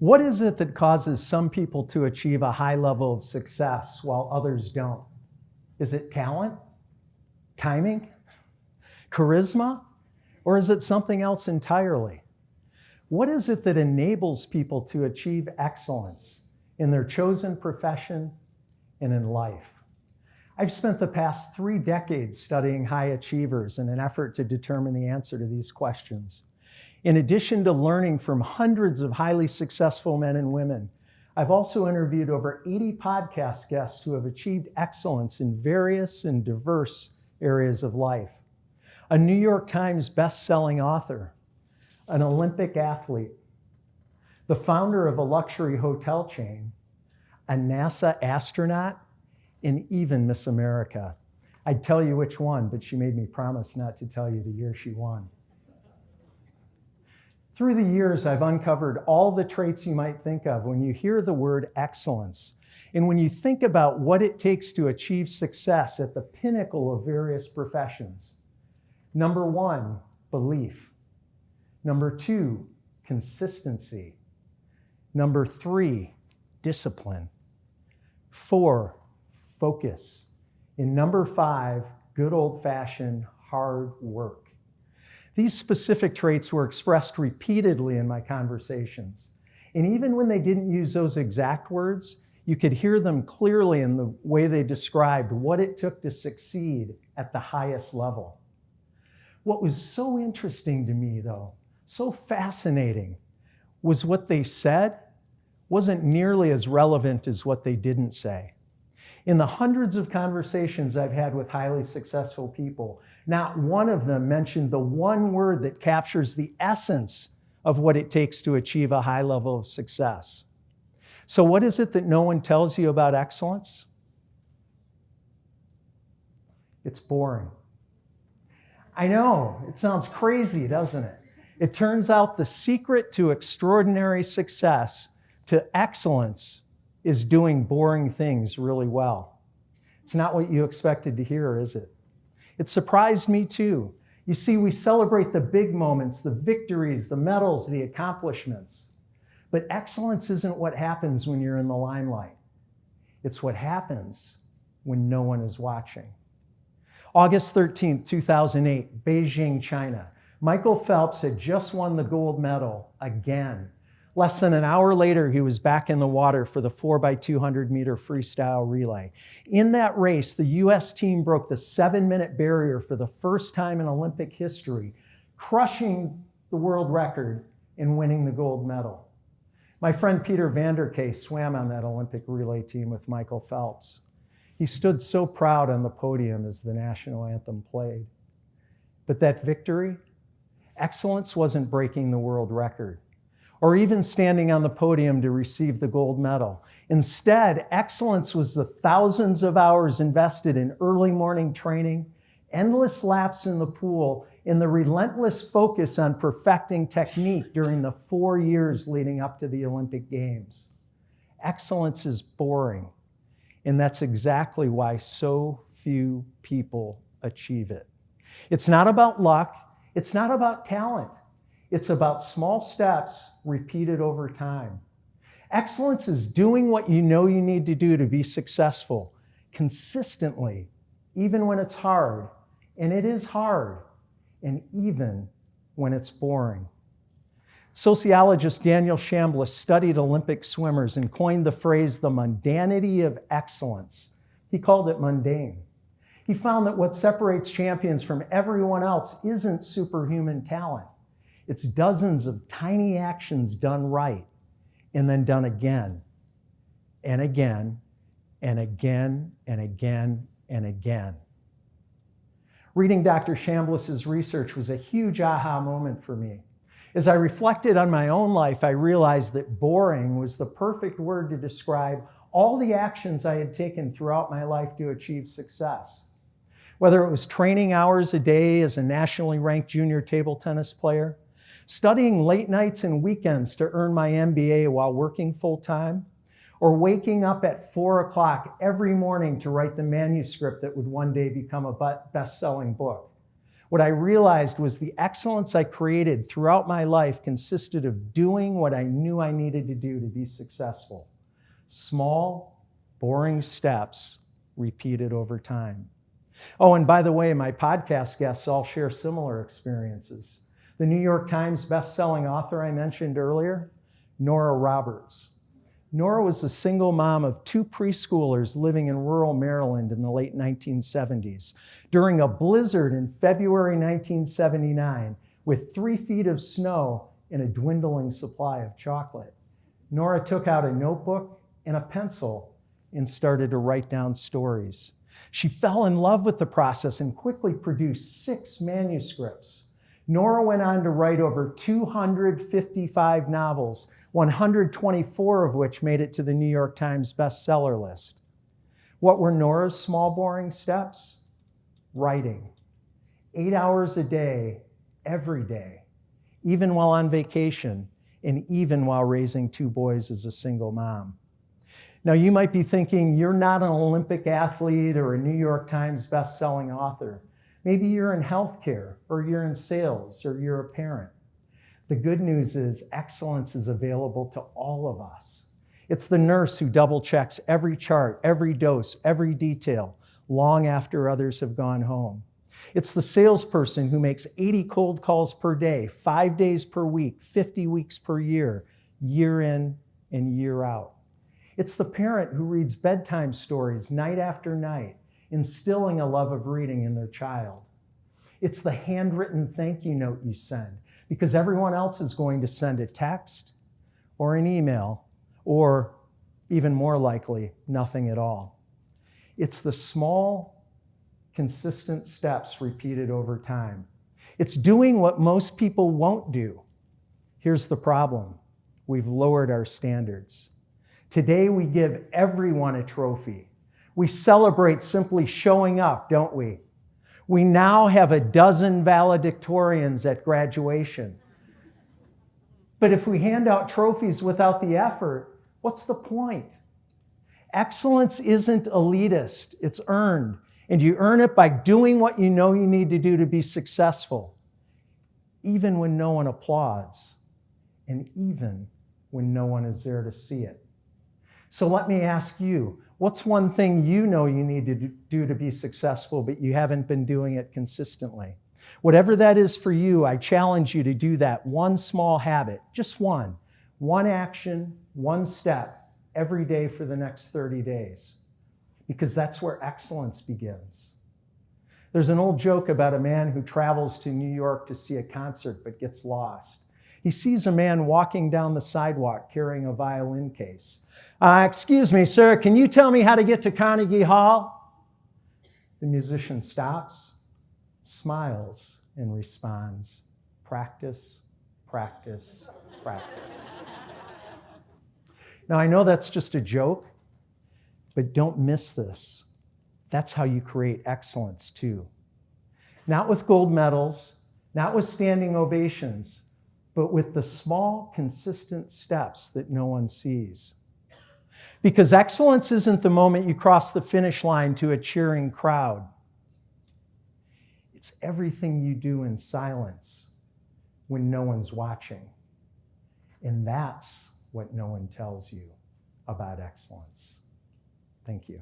What is it that causes some people to achieve a high level of success while others don't? Is it talent, timing, charisma, or is it something else entirely? What is it that enables people to achieve excellence in their chosen profession and in life? I've spent the past 3 decades studying high achievers in an effort to determine the answer to these questions. In addition to learning from hundreds of highly successful men and women, I've also interviewed over 80 podcast guests who have achieved excellence in various and diverse areas of life. A New York Times best-selling author, an Olympic athlete, the founder of a luxury hotel chain, a NASA astronaut, and even Miss America. I'd tell you which one, but she made me promise not to tell you the year she won. Through the years, I've uncovered all the traits you might think of when you hear the word excellence, and when you think about what it takes to achieve success at the pinnacle of various professions. Number 1, belief. Number 2, consistency. Number 3, discipline. 4, focus. And number 5, good old-fashioned hard work. These specific traits were expressed repeatedly in my conversations. And even when they didn't use those exact words, you could hear them clearly in the way they described what it took to succeed at the highest level. What was so interesting to me, though, so fascinating, was what they said wasn't nearly as relevant as what they didn't say. In the hundreds of conversations I've had with highly successful people, not one of them mentioned the one word that captures the essence of what it takes to achieve a high level of success. So what is it that no one tells you about excellence? It's boring. I know, it sounds crazy, doesn't it? It turns out the secret to extraordinary success, to excellence, is doing boring things really well. It's not what you expected to hear, is it? It surprised me too. You see, we celebrate the big moments, the victories, the medals, the accomplishments. But excellence isn't what happens when you're in the limelight. It's what happens when no one is watching. August 13th, 2008, Beijing, China. Michael Phelps had just won the gold medal again. Less than an hour later, he was back in the water for the 4x200 meter freestyle relay. In that race, the U.S. team broke the 7-minute barrier for the first time in Olympic history, crushing the world record and winning the gold medal. My friend Peter Vanderkay swam on that Olympic relay team with Michael Phelps. He stood so proud on the podium as the national anthem played. But that victory, excellence wasn't breaking the world record, or even standing on the podium to receive the gold medal. Instead, excellence was the thousands of hours invested in early morning training, endless laps in the pool, and the relentless focus on perfecting technique during the 4 years leading up to the Olympic Games. Excellence is boring, and that's exactly why so few people achieve it. It's not about luck, it's not about talent. It's about small steps repeated over time. Excellence is doing what you know you need to do to be successful consistently, even when it's hard. And it is hard, and even when it's boring. Sociologist Daniel Chambliss studied Olympic swimmers and coined the phrase, the mundanity of excellence. He called it mundane. He found that what separates champions from everyone else isn't superhuman talent. It's dozens of tiny actions done right and then done again and again and again and again and again. Reading Dr. Chambliss's research was a huge aha moment for me. As I reflected on my own life, I realized that boring was the perfect word to describe all the actions I had taken throughout my life to achieve success. Whether it was training hours a day as a nationally ranked junior table tennis player, studying late nights and weekends to earn my MBA while working full-time, or waking up at 4 o'clock every morning to write the manuscript that would one day become a best-selling book. What I realized was the excellence I created throughout my life consisted of doing what I knew I needed to do to be successful. Small, boring steps repeated over time. Oh, and by the way, my podcast guests all share similar experiences. The New York Times best-selling author I mentioned earlier, Nora Roberts. Nora was a single mom of 2 preschoolers living in rural Maryland in the late 1970s. During a blizzard in February 1979, with 3 feet of snow and a dwindling supply of chocolate, Nora took out a notebook and a pencil and started to write down stories. She fell in love with the process and quickly produced 6 manuscripts. Nora went on to write over 255 novels, 124 of which made it to the New York Times bestseller list. What were Nora's small, boring steps? Writing. 8 hours a day, every day, even while on vacation, and even while raising 2 boys as a single mom. Now, you might be thinking, you're not an Olympic athlete or a New York Times best-selling author. Maybe you're in healthcare, or you're in sales, or you're a parent. The good news is excellence is available to all of us. It's the nurse who double-checks every chart, every dose, every detail, long after others have gone home. It's the salesperson who makes 80 cold calls per day, 5 days per week, 50 weeks per year, year in and year out. It's the parent who reads bedtime stories night after night, instilling a love of reading in their child. It's the handwritten thank you note you send, because everyone else is going to send a text or an email, or even more likely, nothing at all. It's the small, consistent steps repeated over time. It's doing what most people won't do. Here's the problem. We've lowered our standards. Today, we give everyone a trophy. We celebrate simply showing up, don't we? We now have a dozen valedictorians at graduation. But if we hand out trophies without the effort, what's the point? Excellence isn't elitist, it's earned. And you earn it by doing what you know you need to do to be successful, even when no one applauds, and even when no one is there to see it. So let me ask you, what's one thing you know you need to do to be successful, but you haven't been doing it consistently? Whatever that is for you, I challenge you to do that one small habit, just one action, one step, every day for the next 30 days. Because that's where excellence begins. There's an old joke about a man who travels to New York to see a concert but gets lost. He sees a man walking down the sidewalk carrying a violin case. Excuse me, sir, can you tell me how to get to Carnegie Hall? The musician stops, smiles, and responds, practice, practice, practice. Now, I know that's just a joke, but don't miss this. That's how you create excellence, too. Not with gold medals, not with standing ovations, but with the small, consistent steps that no one sees. Because excellence isn't the moment you cross the finish line to a cheering crowd. It's everything you do in silence when no one's watching. And that's what no one tells you about excellence. Thank you.